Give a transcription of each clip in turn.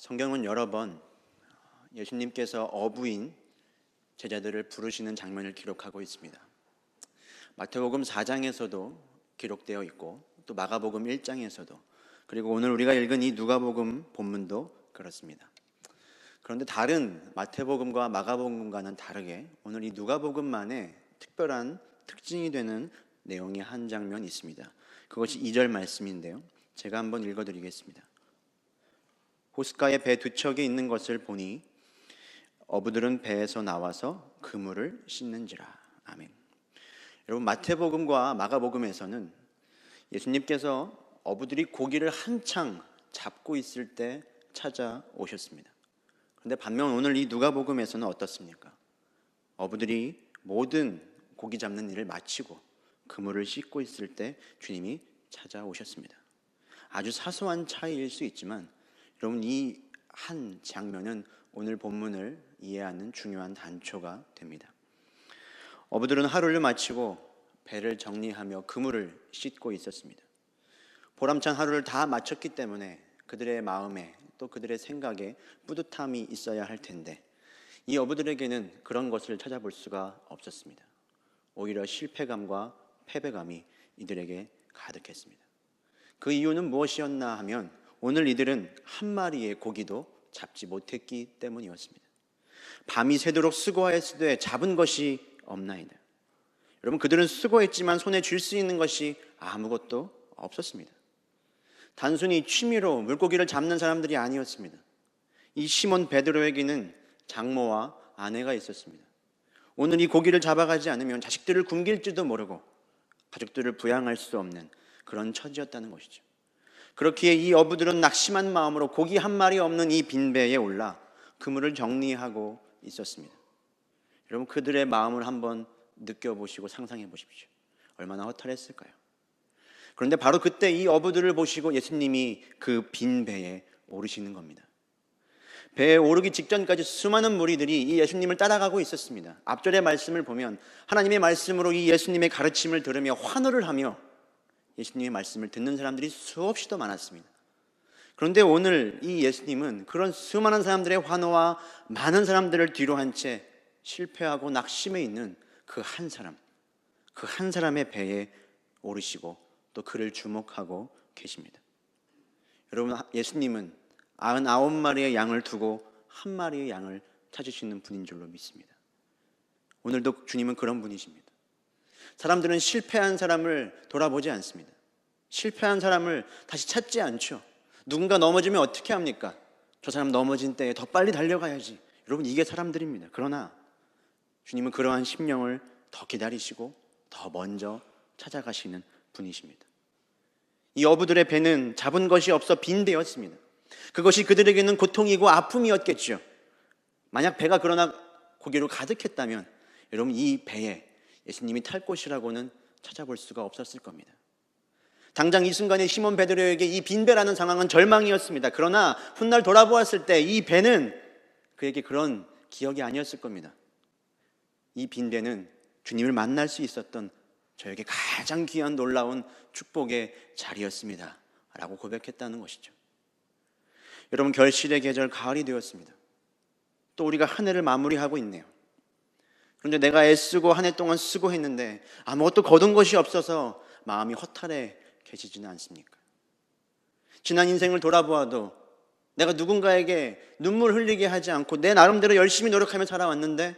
성경은 여러 번 예수님께서 어부인 제자들을 부르시는 장면을 기록하고 있습니다. 마태복음 4장에서도 기록되어 있고 또 마가복음 1장에서도, 그리고 오늘 우리가 읽은 이 누가복음 본문도 그렇습니다. 그런데 다른 마태복음과 마가복음과는 다르게 오늘 이 누가복음만의 특별한 특징이 되는 내용이 한 장면이 있습니다. 그것이 2절 말씀인데요, 제가 한번 읽어드리겠습니다. 호숫가에 배 두 척이 있는 것을 보니 어부들은 배에서 나와서 그물을 씻는지라. 아멘. 여러분, 마태복음과 마가복음에서는 예수님께서 어부들이 고기를 한창 잡고 있을 때 찾아오셨습니다. 그런데 반면 오늘 이 누가복음에서는 어떻습니까? 어부들이 모든 고기 잡는 일을 마치고 그물을 씻고 있을 때 주님이 찾아오셨습니다. 아주 사소한 차이일 수 있지만 여러분, 이 한 장면은 오늘 본문을 이해하는 중요한 단초가 됩니다. 어부들은 하루를 마치고 배를 정리하며 그물을 씻고 있었습니다. 보람찬 하루를 다 마쳤기 때문에 그들의 마음에 또 그들의 생각에 뿌듯함이 있어야 할 텐데 이 어부들에게는 그런 것을 찾아볼 수가 없었습니다. 오히려 실패감과 패배감이 이들에게 가득했습니다. 그 이유는 무엇이었나 하면 오늘 이들은 한 마리의 고기도 잡지 못했기 때문이었습니다. 밤이 새도록 수고하였으되 잡은 것이 없나이다. 여러분, 그들은 수고했지만 손에 쥘 수 있는 것이 아무것도 없었습니다. 단순히 취미로 물고기를 잡는 사람들이 아니었습니다. 이 시몬 베드로에게는 장모와 아내가 있었습니다. 오늘 이 고기를 잡아가지 않으면 자식들을 굶길지도 모르고 가족들을 부양할 수 없는 그런 처지였다는 것이죠. 그렇기에 이 어부들은 낙심한 마음으로 고기 한 마리 없는 이 빈배에 올라 그물을 정리하고 있었습니다. 여러분, 그들의 마음을 한번 느껴보시고 상상해 보십시오. 얼마나 허탈했을까요? 그런데 바로 그때 이 어부들을 보시고 예수님이 그 빈배에 오르시는 겁니다. 배에 오르기 직전까지 수많은 무리들이 이 예수님을 따라가고 있었습니다. 앞절의 말씀을 보면 하나님의 말씀으로 이 예수님의 가르침을 들으며 환호를 하며 예수님의 말씀을 듣는 사람들이 수없이 더 많았습니다. 그런데 오늘 이 예수님은 그런 수많은 사람들의 환호와 많은 사람들을 뒤로 한 채 실패하고 낙심해 있는 그 한 사람의 배에 오르시고 또 그를 주목하고 계십니다. 여러분, 예수님은 99마리의 양을 두고 한 마리의 양을 찾으시는 분인 줄로 믿습니다. 오늘도 주님은 그런 분이십니다. 사람들은 실패한 사람을 돌아보지 않습니다. 실패한 사람을 다시 찾지 않죠. 누군가 넘어지면 어떻게 합니까? 저 사람 넘어진 때에 더 빨리 달려가야지. 여러분, 이게 사람들입니다. 그러나 주님은 그러한 심령을 더 기다리시고 더 먼저 찾아가시는 분이십니다. 이 어부들의 배는 잡은 것이 없어 빈 배였습니다. 그것이 그들에게는 고통이고 아픔이었겠죠. 만약 배가 그러나 고기로 가득했다면 여러분, 이 배에 예수님이 탈 곳이라고는 찾아볼 수가 없었을 겁니다. 당장 이 순간에 시몬 베드로에게 이 빈배라는 상황은 절망이었습니다. 그러나 훗날 돌아보았을 때 이 배는 그에게 그런 기억이 아니었을 겁니다. 이 빈배는 주님을 만날 수 있었던 저에게 가장 귀한 놀라운 축복의 자리였습니다 라고 고백했다는 것이죠. 여러분, 결실의 계절 가을이 되었습니다. 또 우리가 한 해를 마무리하고 있네요. 그런데 내가 애쓰고 한 해 동안 수고했는데 아무것도 거둔 것이 없어서 마음이 허탈해 계시지는 않습니까? 지난 인생을 돌아보아도 내가 누군가에게 눈물 흘리게 하지 않고 내 나름대로 열심히 노력하며 살아왔는데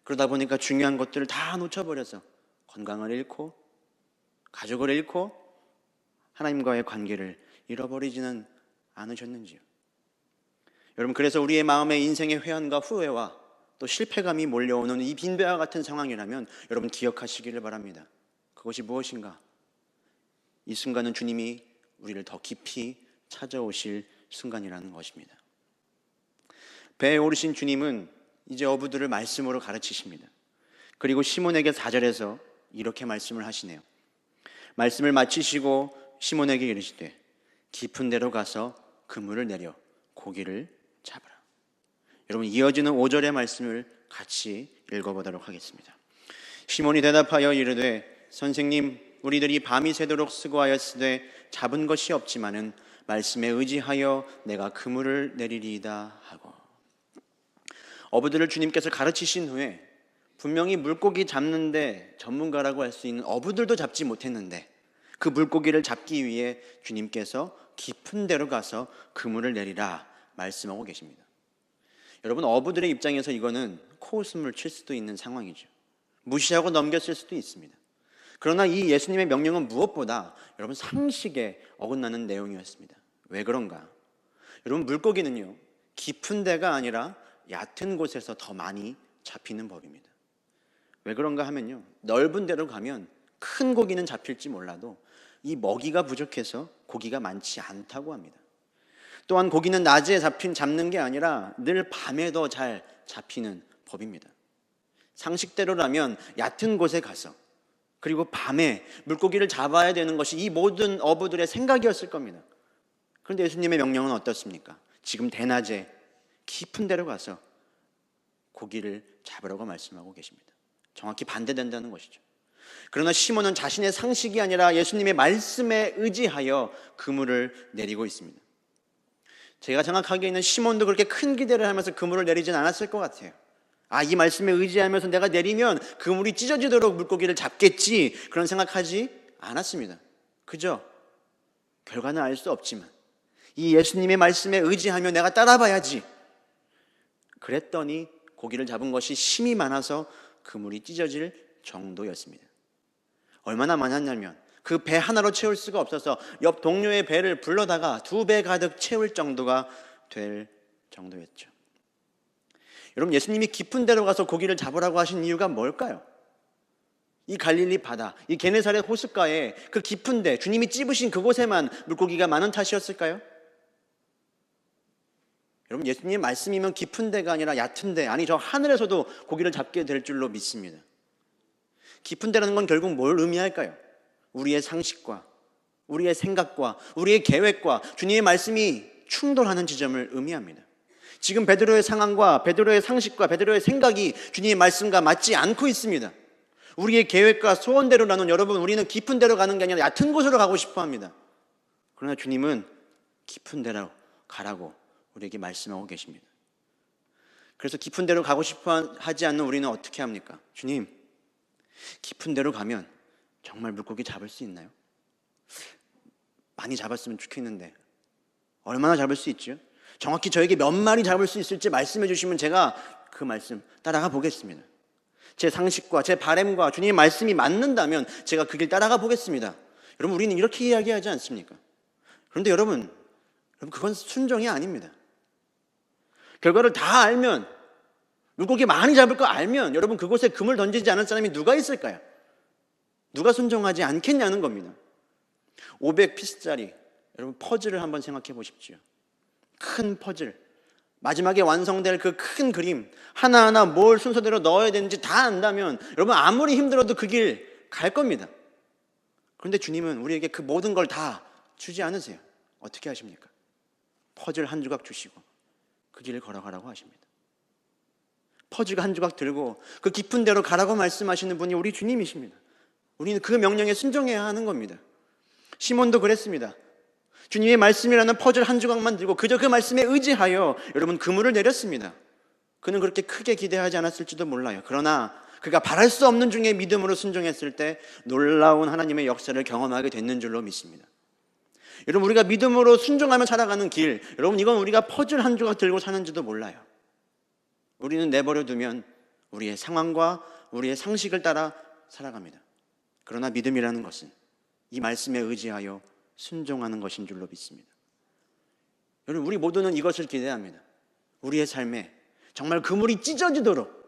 그러다 보니까 중요한 것들을 다 놓쳐버려서 건강을 잃고 가족을 잃고 하나님과의 관계를 잃어버리지는 않으셨는지요? 여러분, 그래서 우리의 마음에 인생의 회한과 후회와 또 실패감이 몰려오는 이 빈배와 같은 상황이라면 여러분, 기억하시기를 바랍니다. 그것이 무엇인가? 이 순간은 주님이 우리를 더 깊이 찾아오실 순간이라는 것입니다. 배에 오르신 주님은 이제 어부들을 말씀으로 가르치십니다. 그리고 시몬에게 4절에서 이렇게 말씀을 하시네요. 말씀을 마치시고 시몬에게 이르시되 깊은 데로 가서 그물을 내려 고기를 잡으라. 여러분, 이어지는 5절의 말씀을 같이 읽어보도록 하겠습니다. 시몬이 대답하여 이르되 선생님, 우리들이 밤이 새도록 수고하였으되 잡은 것이 없지만은 말씀에 의지하여 내가 그물을 내리리이다 하고. 어부들을 주님께서 가르치신 후에 분명히 물고기 잡는데 전문가라고 할 수 있는 어부들도 잡지 못했는데 그 물고기를 잡기 위해 주님께서 깊은 데로 가서 그물을 내리라 말씀하고 계십니다. 여러분, 어부들의 입장에서 이거는 코웃음을 칠 수도 있는 상황이죠. 무시하고 넘겼을 수도 있습니다. 그러나 이 예수님의 명령은 무엇보다 여러분 상식에 어긋나는 내용이었습니다. 왜 그런가? 여러분, 물고기는요 깊은 데가 아니라 얕은 곳에서 더 많이 잡히는 법입니다. 왜 그런가 하면요, 넓은 데로 가면 큰 고기는 잡힐지 몰라도 이 먹이가 부족해서 고기가 많지 않다고 합니다. 또한 고기는 낮에 잡는 게 아니라 늘 밤에도 잘 잡히는 법입니다. 상식대로라면 얕은 곳에 가서 그리고 밤에 물고기를 잡아야 되는 것이 이 모든 어부들의 생각이었을 겁니다. 그런데 예수님의 명령은 어떻습니까? 지금 대낮에 깊은 데로 가서 고기를 잡으라고 말씀하고 계십니다. 정확히 반대된다는 것이죠. 그러나 시몬은 자신의 상식이 아니라 예수님의 말씀에 의지하여 그물을 내리고 있습니다. 제가 생각하기에는 시몬도 그렇게 큰 기대를 하면서 그물을 내리진 않았을 것 같아요. 이 말씀에 의지하면서 내가 내리면 그물이 찢어지도록 물고기를 잡겠지, 그런 생각하지 않았습니다. 그죠? 결과는 알 수 없지만 이 예수님의 말씀에 의지하며 내가 따라봐야지, 그랬더니 고기를 잡은 것이 힘이 많아서 그물이 찢어질 정도였습니다. 얼마나 많았냐면 그 배 하나로 채울 수가 없어서 옆 동료의 배를 불러다가 2배 가득 채울 정도가 될 정도였죠. 여러분, 예수님이 깊은 데로 가서 고기를 잡으라고 하신 이유가 뭘까요? 이 갈릴리 바다, 이 게네사렛 호숫가에 그 깊은 데, 주님이 찝으신 그곳에만 물고기가 많은 탓이었을까요? 여러분, 예수님의 말씀이면 깊은 데가 아니라 얕은 데, 아니 저 하늘에서도 고기를 잡게 될 줄로 믿습니다. 깊은 데라는 건 결국 뭘 의미할까요? 우리의 상식과 우리의 생각과 우리의 계획과 주님의 말씀이 충돌하는 지점을 의미합니다. 지금 베드로의 상황과 베드로의 상식과 베드로의 생각이 주님의 말씀과 맞지 않고 있습니다. 우리의 계획과 소원대로라는, 여러분, 우리는 깊은 데로 가는 게 아니라 얕은 곳으로 가고 싶어 합니다. 그러나 주님은 깊은 데로 가라고 우리에게 말씀하고 계십니다. 그래서 깊은 데로 가고 싶어 하지 않는 우리는 어떻게 합니까? 주님, 깊은 데로 가면 정말 물고기 잡을 수 있나요? 많이 잡았으면 좋겠는데 얼마나 잡을 수 있죠? 정확히 저에게 몇 마리 잡을 수 있을지 말씀해 주시면 제가 그 말씀 따라가 보겠습니다. 제 상식과 제 바램과 주님의 말씀이 맞는다면 제가 그 길 따라가 보겠습니다. 여러분, 우리는 이렇게 이야기하지 않습니까? 그런데 여러분, 그건 순종이 아닙니다. 결과를 다 알면, 물고기 많이 잡을 거 알면 여러분 그곳에 금을 던지지 않을 사람이 누가 있을까요? 누가 순종하지 않겠냐는 겁니다. 500피스짜리 여러분 퍼즐을 한번 생각해 보십시오. 큰 퍼즐, 마지막에 완성될 그 큰 그림 하나하나 뭘 순서대로 넣어야 되는지 다 안다면 여러분 아무리 힘들어도 그 길 갈 겁니다. 그런데 주님은 우리에게 그 모든 걸 다 주지 않으세요. 어떻게 하십니까? 퍼즐 한 조각 주시고 그 길을 걸어가라고 하십니다. 퍼즐 한 조각 들고 그 깊은 데로 가라고 말씀하시는 분이 우리 주님이십니다. 우리는 그 명령에 순종해야 하는 겁니다. 시몬도 그랬습니다. 주님의 말씀이라는 퍼즐 한 조각만 들고 그저 그 말씀에 의지하여 여러분 그물을 내렸습니다. 그는 그렇게 크게 기대하지 않았을지도 몰라요. 그러나 그가 바랄 수 없는 중에 믿음으로 순종했을 때 놀라운 하나님의 역사를 경험하게 됐는 줄로 믿습니다. 여러분, 우리가 믿음으로 순종하며 살아가는 길, 여러분 이건 우리가 퍼즐 한 조각 들고 사는지도 몰라요. 우리는 내버려 두면 우리의 상황과 우리의 상식을 따라 살아갑니다. 그러나 믿음이라는 것은 이 말씀에 의지하여 순종하는 것인 줄로 믿습니다. 여러분, 우리 모두는 이것을 기대합니다. 우리의 삶에 정말 그물이 찢어지도록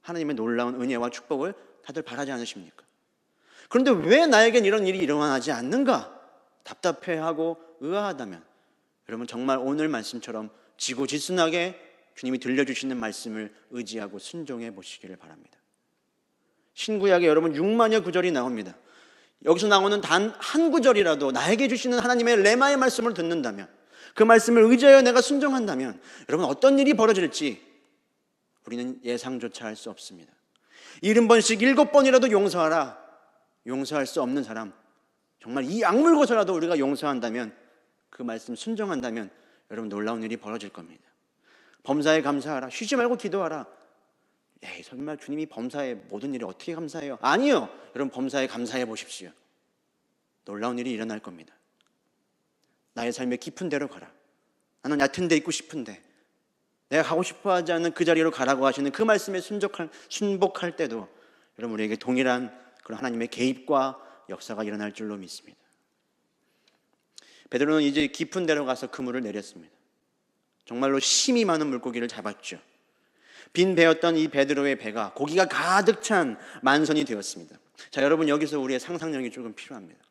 하나님의 놀라운 은혜와 축복을 다들 바라지 않으십니까? 그런데 왜 나에겐 이런 일이 일어나지 않는가? 답답해하고 의아하다면 여러분 정말 오늘 말씀처럼 지고지순하게 주님이 들려주시는 말씀을 의지하고 순종해 보시기를 바랍니다. 신구약에 여러분 6만여 구절이 나옵니다. 여기서 나오는 단 한 구절이라도 나에게 주시는 하나님의 레마의 말씀을 듣는다면, 그 말씀을 의지하여 내가 순종한다면 여러분 어떤 일이 벌어질지 우리는 예상조차 할 수 없습니다. 70번씩 7번이라도 용서하라. 용서할 수 없는 사람 정말 이 악물고서라도 우리가 용서한다면, 그 말씀 순종한다면 여러분 놀라운 일이 벌어질 겁니다. 범사에 감사하라. 쉬지 말고 기도하라. 에이, 설마 주님이 범사에 모든 일에 어떻게 감사해요? 아니요. 여러분 범사에 감사해 보십시오. 놀라운 일이 일어날 겁니다. 나의 삶의 깊은 데로 가라. 나는 얕은 데 있고 싶은데 내가 가고 싶어하지 않는 그 자리로 가라고 하시는 그 말씀에 순복할 때도 여러분 우리에게 동일한 그런 하나님의 개입과 역사가 일어날 줄로 믿습니다. 베드로는 이제 깊은 데로 가서 그물을 내렸습니다. 정말로 힘이 많은 물고기를 잡았죠. 빈 배였던 이 베드로의 배가 고기가 가득 찬 만선이 되었습니다. 자, 여러분 여기서 우리의 상상력이 조금 필요합니다.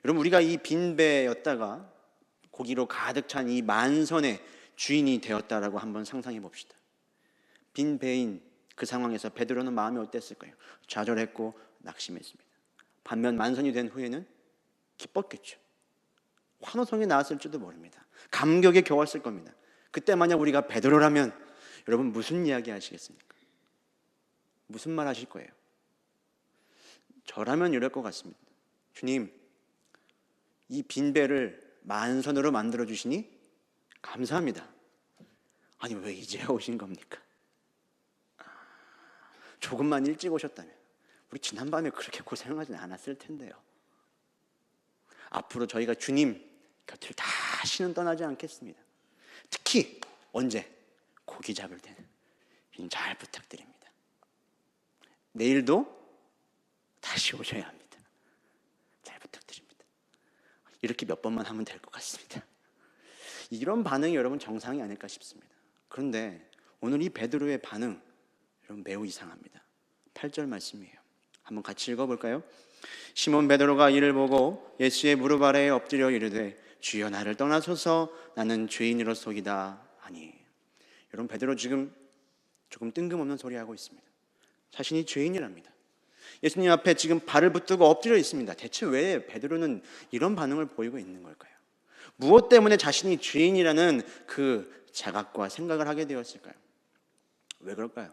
여러분 우리가 이 빈 배였다가 고기로 가득 찬 이 만선의 주인이 되었다라고 한번 상상해 봅시다. 빈 배인 그 상황에서 베드로는 마음이 어땠을까요? 좌절했고 낙심했습니다. 반면 만선이 된 후에는 기뻤겠죠. 환호성이 나왔을지도 모릅니다. 감격에 겨웠을 겁니다. 그때 만약 우리가 베드로라면 여러분 무슨 이야기 하시겠습니까? 무슨 말 하실 거예요? 저라면 이럴 것 같습니다. 주님, 이 빈 배를 만선으로 만들어 주시니 감사합니다. 아니 왜 이제 오신 겁니까? 조금만 일찍 오셨다면 우리 지난밤에 그렇게 고생하진 않았을 텐데요. 앞으로 저희가 주님 곁을 다시는 떠나지 않겠습니다. 특히 언제? 고기 잡을 때는 잘 부탁드립니다. 내일도 다시 오셔야 합니다. 잘 부탁드립니다. 이렇게 몇 번만 하면 될 것 같습니다. 이런 반응이 여러분 정상이 아닐까 싶습니다. 그런데 오늘 이 베드로의 반응 여러분 매우 이상합니다. 8절 말씀이에요. 한번 같이 읽어볼까요? 시몬 베드로가 이를 보고 예수의 무릎 아래에 엎드려 이르되 주여 나를 떠나소서 나는 죄인으로소이다 하니. 여러분 베드로 지금 조금 뜬금없는 소리 하고 있습니다. 자신이 죄인이랍니다. 예수님 앞에 지금 발을 붙들고 엎드려 있습니다. 대체 왜 베드로는 이런 반응을 보이고 있는 걸까요? 무엇 때문에 자신이 죄인이라는 그 자각과 생각을 하게 되었을까요? 왜 그럴까요?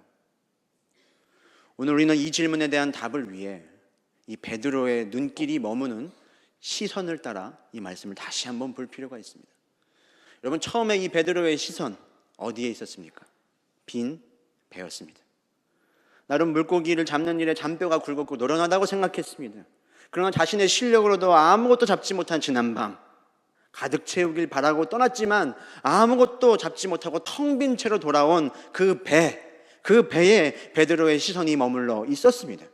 오늘 우리는 이 질문에 대한 답을 위해 이 베드로의 눈길이 머무는 시선을 따라 이 말씀을 다시 한번 볼 필요가 있습니다. 여러분 처음에 이 베드로의 시선 어디에 있었습니까? 빈 배였습니다. 나름 물고기를 잡는 일에 잔뼈가 굵었고 노련하다고 생각했습니다. 그러나 자신의 실력으로도 아무것도 잡지 못한 지난밤 가득 채우길 바라고 떠났지만 아무것도 잡지 못하고 텅 빈 채로 돌아온 그 배에 베드로의 시선이 머물러 있었습니다.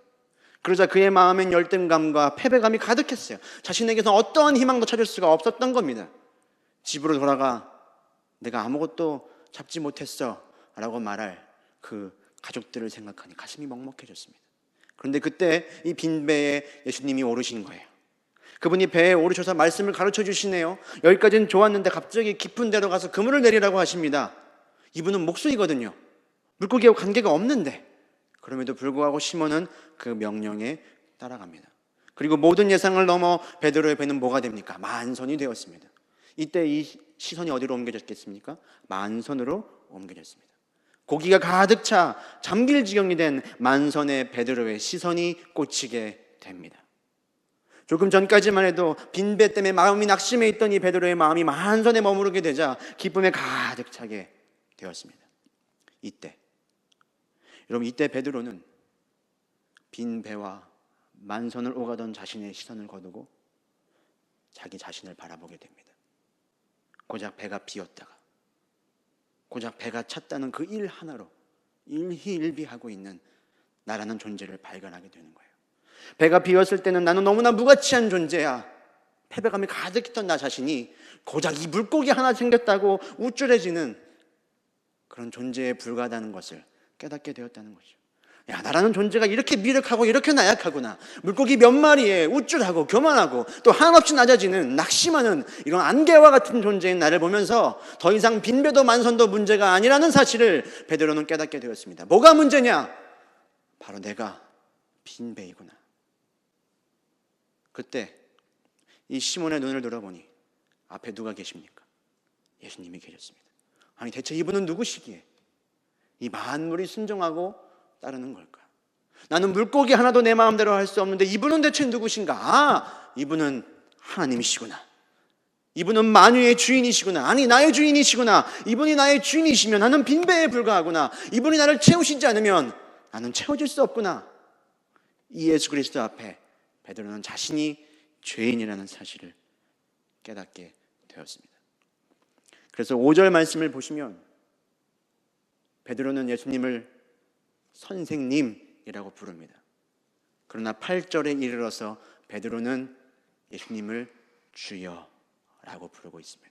그러자 그의 마음엔 열등감과 패배감이 가득했어요. 자신에게서 어떠한 희망도 찾을 수가 없었던 겁니다. 집으로 돌아가 내가 아무것도 잡지 못했어 라고 말할 그 가족들을 생각하니 가슴이 먹먹해졌습니다. 그런데 그때 이 빈 배에 예수님이 오르신 거예요. 그분이 배에 오르셔서 말씀을 가르쳐 주시네요. 여기까지는 좋았는데 갑자기 깊은 데로 가서 그물을 내리라고 하십니다. 이분은 목수이거든요. 물고기하고 관계가 없는데 그럼에도 불구하고 시몬은 그 명령에 따라갑니다. 그리고 모든 예상을 넘어 베드로의 배는 뭐가 됩니까? 만선이 되었습니다. 이때 이 시선이 어디로 옮겨졌겠습니까? 만선으로 옮겨졌습니다. 고기가 가득 차 잠길 지경이 된 만선의 베드로의 시선이 꽂히게 됩니다. 조금 전까지만 해도 빈배 때문에 마음이 낙심해 있던 이 베드로의 마음이 만선에 머무르게 되자 기쁨에 가득 차게 되었습니다. 이때 베드로는 빈 배와 만선을 오가던 자신의 시선을 거두고 자기 자신을 바라보게 됩니다. 고작 배가 비었다가 고작 배가 찼다는 그 일 하나로 일희일비하고 있는 나라는 존재를 발견하게 되는 거예요. 배가 비었을 때는 나는 너무나 무가치한 존재야. 패배감이 가득했던 나 자신이 고작 이 물고기 하나 생겼다고 우쭐해지는 그런 존재에 불과하다는 것을 깨닫게 되었다는 거죠. 야, 나라는 존재가 이렇게 미력하고 이렇게 나약하구나. 물고기 몇 마리에 우쭐하고 교만하고 또 한없이 낮아지는 낙심하는 이런 안개와 같은 존재인 나를 보면서 더 이상 빈배도 만선도 문제가 아니라는 사실을 베드로는 깨닫게 되었습니다. 뭐가 문제냐? 바로 내가 빈배이구나. 그때 이 시몬의 눈을 들어보니 앞에 누가 계십니까? 예수님이 계셨습니다. 아니 대체 이분은 누구시기에 이 만물이 순종하고 따르는 걸까? 나는 물고기 하나도 내 마음대로 할 수 없는데 이분은 대체 누구신가? 아, 이분은 하나님이시구나. 이분은 만유의 주인이시구나. 아니, 나의 주인이시구나. 이분이 나의 주인이시면 나는 빈배에 불과하구나. 이분이 나를 채우시지 않으면 나는 채워질 수 없구나. 이 예수 그리스도 앞에 베드로는 자신이 죄인이라는 사실을 깨닫게 되었습니다. 그래서 5절 말씀을 보시면 베드로는 예수님을 선생님이라고 부릅니다. 그러나 8절에 이르러서 베드로는 예수님을 주여라고 부르고 있습니다.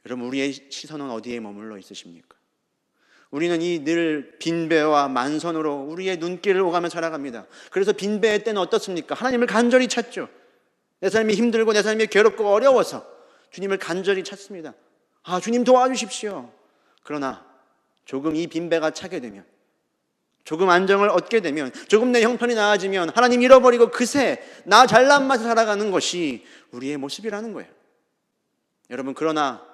여러분, 우리의 시선은 어디에 머물러 있으십니까? 우리는 이 늘 빈배와 만선으로 우리의 눈길을 오가며 살아갑니다. 그래서 빈배의 때는 어떻습니까? 하나님을 간절히 찾죠. 내 삶이 힘들고 내 삶이 괴롭고 어려워서 주님을 간절히 찾습니다. 아, 주님 도와주십시오. 그러나 조금 이 빈배가 차게 되면, 조금 안정을 얻게 되면, 조금 내 형편이 나아지면 하나님 잃어버리고 그새 나 잘난 맛에 살아가는 것이 우리의 모습이라는 거예요. 여러분, 그러나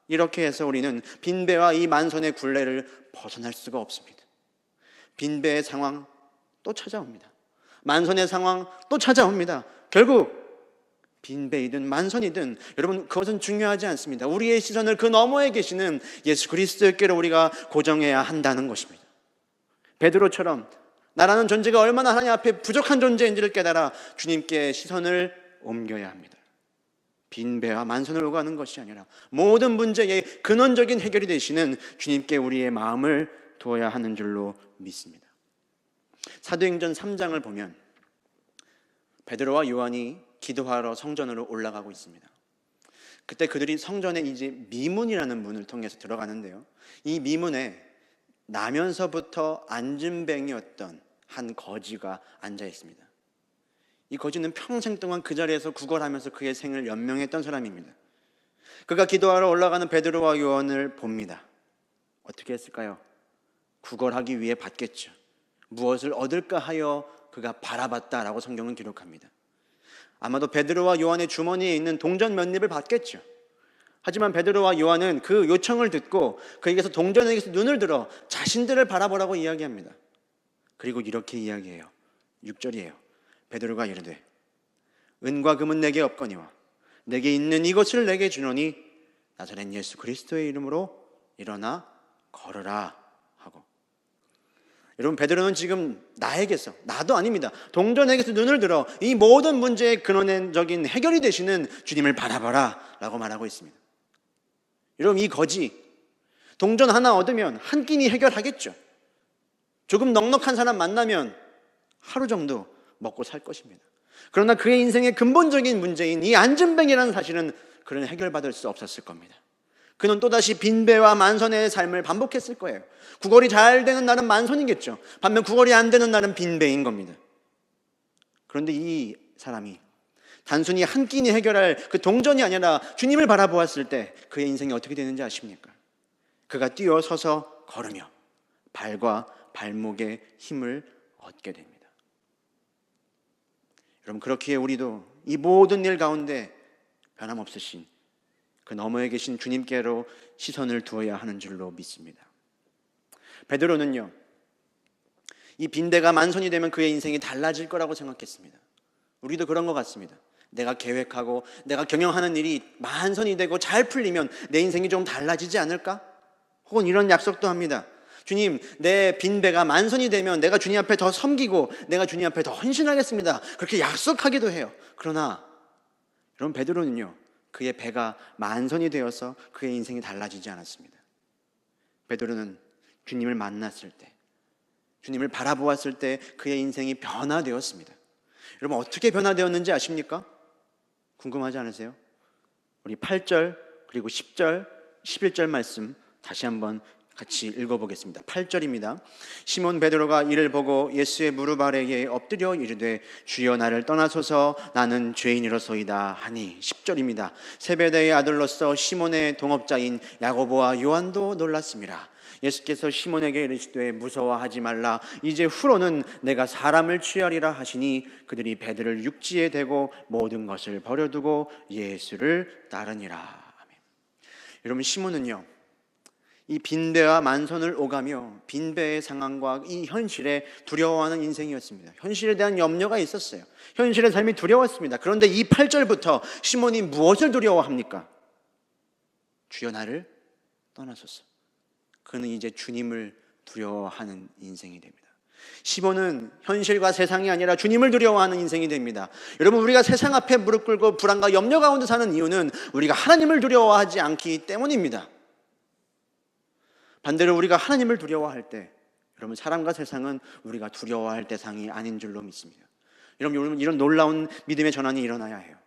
이렇게 해서 우리는 빈배와 이 만선의 굴레를 벗어날 수가 없습니다. 빈배의 상황 또 찾아옵니다. 만선의 상황 또 찾아옵니다. 결국 빈배이든 만선이든 여러분, 그것은 중요하지 않습니다. 우리의 시선을 그 너머에 계시는 예수 그리스도께로 우리가 고정해야 한다는 것입니다. 베드로처럼 나라는 존재가 얼마나 하나님 앞에 부족한 존재인지를 깨달아 주님께 시선을 옮겨야 합니다. 빈배와 만선을 오가는 것이 아니라 모든 문제의 근원적인 해결이 되시는 주님께 우리의 마음을 두어야 하는 줄로 믿습니다. 사도행전 3장을 보면 베드로와 요한이 기도하러 성전으로 올라가고 있습니다. 그때 그들이 성전에 이제 미문이라는 문을 통해서 들어가는데요, 이 미문에 나면서부터 안진뱅이였던 한 거지가 앉아 있습니다. 이 거지는 평생 동안 그 자리에서 구걸하면서 그의 생을 연명했던 사람입니다. 그가 기도하러 올라가는 베드로와 요한을 봅니다. 어떻게 했을까요? 구걸하기 위해 봤겠죠. 무엇을 얻을까 하여 그가 바라봤다라고 성경은 기록합니다. 아마도 베드로와 요한의 주머니에 있는 동전 몇 잎을 받겠죠. 하지만 베드로와 요한은 그 요청을 듣고 그에게서 동전에게서 눈을 들어 자신들을 바라보라고 이야기합니다. 그리고 이렇게 이야기해요. 6절이에요. 베드로가 이르되 은과 금은 내게 없거니와 내게 있는 이것을 내게 주노니 나사렛 예수 그리스도의 이름으로 일어나 걸으라 하고. 여러분, 베드로는 지금 나에게서, 나도 아닙니다, 동전에게서 눈을 들어 이 모든 문제의 근원적인 해결이 되시는 주님을 바라봐라 라고 말하고 있습니다. 여러분, 이 거지 동전 하나 얻으면 한 끼니 해결하겠죠. 조금 넉넉한 사람 만나면 하루 정도 먹고 살 것입니다. 그러나 그의 인생의 근본적인 문제인 이 안진뱅이라는 사실은 그는 해결받을 수 없었을 겁니다. 그는 또다시 빈배와 만선의 삶을 반복했을 거예요. 구걸이 잘 되는 날은 만선이겠죠. 반면 구걸이 안 되는 날은 빈배인 겁니다. 그런데 이 사람이 단순히 한 끼니 해결할 그 동전이 아니라 주님을 바라보았을 때 그의 인생이 어떻게 되는지 아십니까? 그가 뛰어서서 걸으며 발과 발목에 힘을 얻게 됩니다. 여러분, 그렇기에 우리도 이 모든 일 가운데 변함없으신 그 너머에 계신 주님께로 시선을 두어야 하는 줄로 믿습니다. 베드로는요, 이 빈대가 만선이 되면 그의 인생이 달라질 거라고 생각했습니다. 우리도 그런 것 같습니다. 내가 계획하고 내가 경영하는 일이 만선이 되고 잘 풀리면 내 인생이 좀 달라지지 않을까? 혹은 이런 약속도 합니다. 주님, 내 빈배가 만선이 되면 내가 주님 앞에 더 섬기고 내가 주님 앞에 더 헌신하겠습니다. 그렇게 약속하기도 해요. 그러나 여러분, 베드로는요, 그의 배가 만선이 되어서 그의 인생이 달라지지 않았습니다. 베드로는 주님을 만났을 때, 주님을 바라보았을 때 그의 인생이 변화되었습니다. 여러분, 어떻게 변화되었는지 아십니까? 궁금하지 않으세요? 우리 8절 그리고 10절, 11절 말씀 다시 한번 같이 읽어보겠습니다. 8절입니다. 시몬 베드로가 이를 보고 예수의 무릎 아래에 엎드려 이르되 주여, 나를 떠나소서, 나는 죄인이로소이다 하니. 10절입니다. 세베대의 아들로서 시몬의 동업자인 야고보와 요한도 놀랐습니다. 예수께서 시몬에게 이르시되 무서워하지 말라, 이제 후로는 내가 사람을 취하리라 하시니 그들이 배들을 육지에 대고 모든 것을 버려두고 예수를 따르니라. 아멘. 여러분, 시몬은요, 이 빈배와 만선을 오가며 빈배의 상황과 이 현실에 두려워하는 인생이었습니다. 현실에 대한 염려가 있었어요. 현실의 삶이 두려웠습니다. 그런데 이 8절부터 시몬이 무엇을 두려워합니까? 주여 나를 떠나소서. 그는 이제 주님을 두려워하는 인생이 됩니다. 시몬은 현실과 세상이 아니라 주님을 두려워하는 인생이 됩니다. 여러분, 우리가 세상 앞에 무릎 꿇고 불안과 염려 가운데 사는 이유는 우리가 하나님을 두려워하지 않기 때문입니다. 반대로 우리가 하나님을 두려워할 때, 여러분, 사람과 세상은 우리가 두려워할 대상이 아닌 줄로 믿습니다. 여러분, 이런 놀라운 믿음의 전환이 일어나야 해요.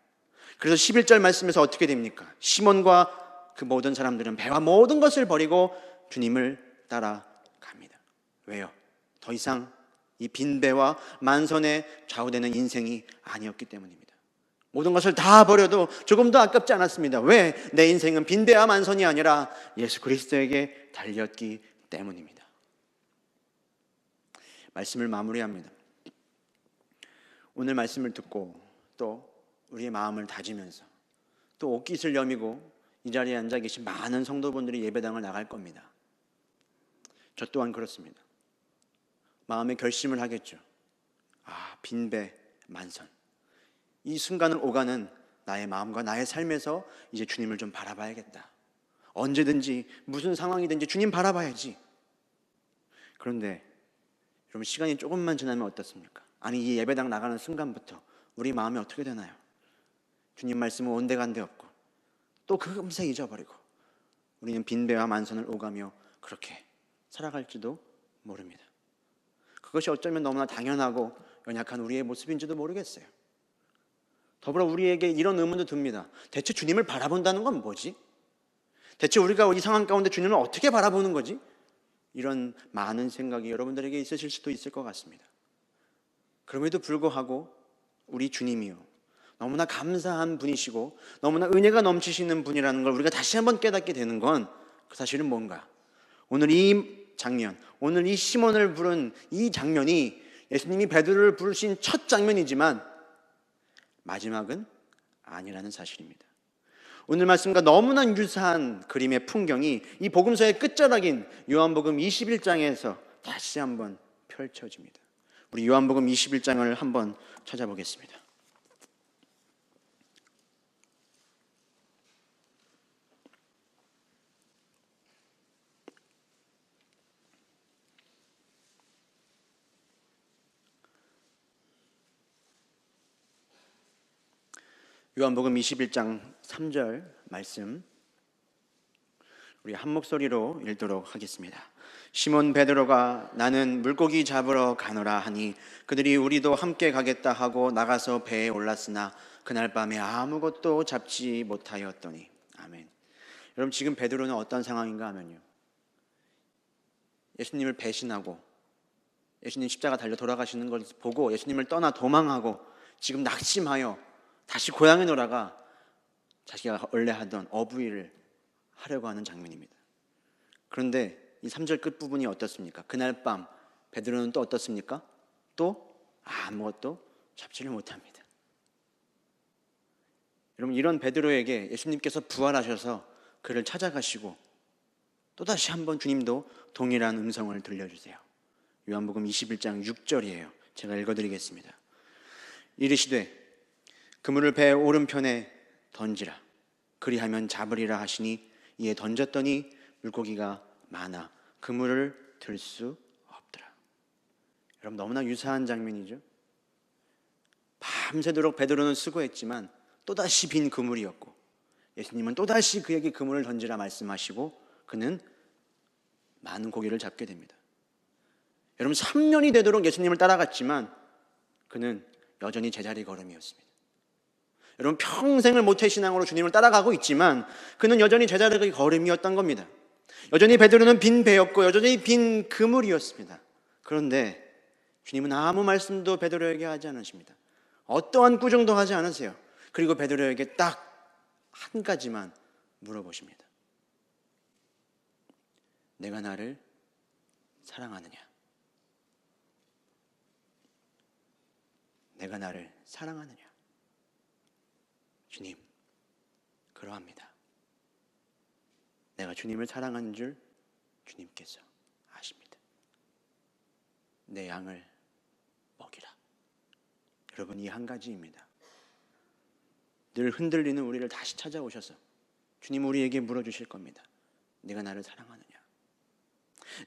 그래서 11절 말씀에서 어떻게 됩니까? 시몬과 그 모든 사람들은 배와 모든 것을 버리고 주님을 따라갑니다. 왜요? 더 이상 이 빈배와 만선에 좌우되는 인생이 아니었기 때문입니다. 모든 것을 다 버려도 조금도 아깝지 않았습니다. 왜? 내 인생은 빈배와 만선이 아니라 예수 그리스도에게 달렸기 때문입니다. 말씀을 마무리합니다. 오늘 말씀을 듣고 또 우리의 마음을 다지면서 또 옷깃을 여미고 이 자리에 앉아 계신 많은 성도분들이 예배당을 나갈 겁니다. 저 또한 그렇습니다. 마음에 결심을 하겠죠. 빈배 만선, 이 순간을 오가는 나의 마음과 나의 삶에서 이제 주님을 좀 바라봐야겠다. 언제든지 무슨 상황이든지 주님 바라봐야지. 그런데 여러분, 시간이 조금만 지나면 어떻습니까? 아니, 이 예배당 나가는 순간부터 우리 마음이 어떻게 되나요? 주님 말씀은 온데간데 없고 또 금세 잊어버리고 우리는 빈배와 만선을 오가며 그렇게 살아갈지도 모릅니다. 그것이 어쩌면 너무나 당연하고 연약한 우리의 모습인지도 모르겠어요. 더불어 우리에게 이런 의문도 듭니다. 대체 주님을 바라본다는 건 뭐지? 대체 우리가 이 상황 가운데 주님을 어떻게 바라보는 거지? 이런 많은 생각이 여러분들에게 있으실 수도 있을 것 같습니다. 그럼에도 불구하고 우리 주님이요, 너무나 감사한 분이시고 너무나 은혜가 넘치시는 분이라는 걸 우리가 다시 한번 깨닫게 되는 건 그 사실은 뭔가? 오늘 이 장면, 오늘 이 시몬을 부른 이 장면이 예수님이 베드로를 부르신 첫 장면이지만 마지막은 아니라는 사실입니다. 오늘 말씀과 너무나 유사한 그림의 풍경이 이 복음서의 끝자락인 요한복음 21장에서 다시 한번 펼쳐집니다. 우리 요한복음 21장을 한번 찾아보겠습니다. 요한복음 21장 3절 말씀, 우리 한 목소리로 읽도록 하겠습니다. 시몬 베드로가 나는 물고기 잡으러 가노라 하니 그들이 우리도 함께 가겠다 하고 나가서 배에 올랐으나 그날 밤에 아무것도 잡지 못하였더니. 아멘. 여러분, 지금 베드로는 어떤 상황인가 하면요, 예수님을 배신하고 예수님 십자가 달려 돌아가시는 걸 보고 예수님을 떠나 도망하고 지금 낙심하여 다시 고향에 돌아가 자기가 원래 하던 어부일을 하려고 하는 장면입니다. 그런데 이 3절 끝부분이 어떻습니까? 그날 밤 베드로는 또 어떻습니까? 또 아무것도 잡지를 못합니다. 여러분, 이런 베드로에게 예수님께서 부활하셔서 그를 찾아가시고 또다시 한번 주님도 동일한 음성을 들려주세요. 요한복음 21장 6절이에요. 제가 읽어드리겠습니다. 이르시되 그물을 배 오른편에 던지라. 그리하면 잡으리라 하시니 이에 던졌더니 물고기가 많아 그물을 들 수 없더라. 여러분, 너무나 유사한 장면이죠. 밤새도록 베드로는 수고했지만 또다시 빈 그물이었고 예수님은 또다시 그에게 그물을 던지라 말씀하시고 그는 많은 고기를 잡게 됩니다. 여러분, 3년이 되도록 예수님을 따라갔지만 그는 여전히 제자리 걸음이었습니다. 여러분, 평생을 모태신앙으로 주님을 따라가고 있지만 그는 여전히 제자리 걸음이었던 겁니다. 여전히 베드로는 빈 배였고 여전히 빈 그물이었습니다. 그런데 주님은 아무 말씀도 베드로에게 하지 않으십니다. 어떠한 꾸중도 하지 않으세요. 그리고 베드로에게 딱 한 가지만 물어보십니다. 내가 나를 사랑하느냐? 내가 나를 사랑하느냐? 주님, 그러합니다. 내가 주님을 사랑하는 줄 주님께서 아십니다. 내 양을 먹이라. 여러분, 이 한 가지입니다. 늘 흔들리는 우리를 다시 찾아오셔서 주님 우리에게 물어주실 겁니다. 네가 나를 사랑하느냐?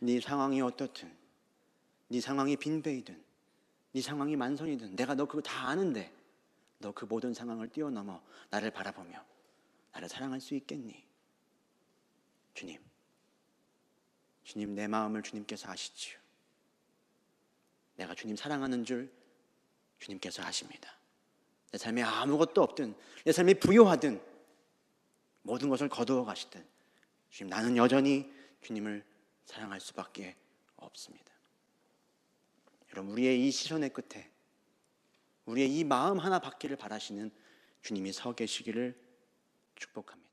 네 상황이 어떻든, 네 상황이 빈배이든, 네 상황이 만선이든, 내가 너 그거 다 아는데 너 그 모든 상황을 뛰어넘어 나를 바라보며 나를 사랑할 수 있겠니? 주님 내 마음을 주님께서 아시지요. 내가 주님 사랑하는 줄 주님께서 아십니다. 내 삶에 아무것도 없든, 내 삶이 부요하든, 모든 것을 거두어 가시든 주님, 나는 여전히 주님을 사랑할 수밖에 없습니다. 여러분, 우리의 이 시선의 끝에 우리의 이 마음 하나 받기를 바라시는 주님이 서 계시기를 축복합니다.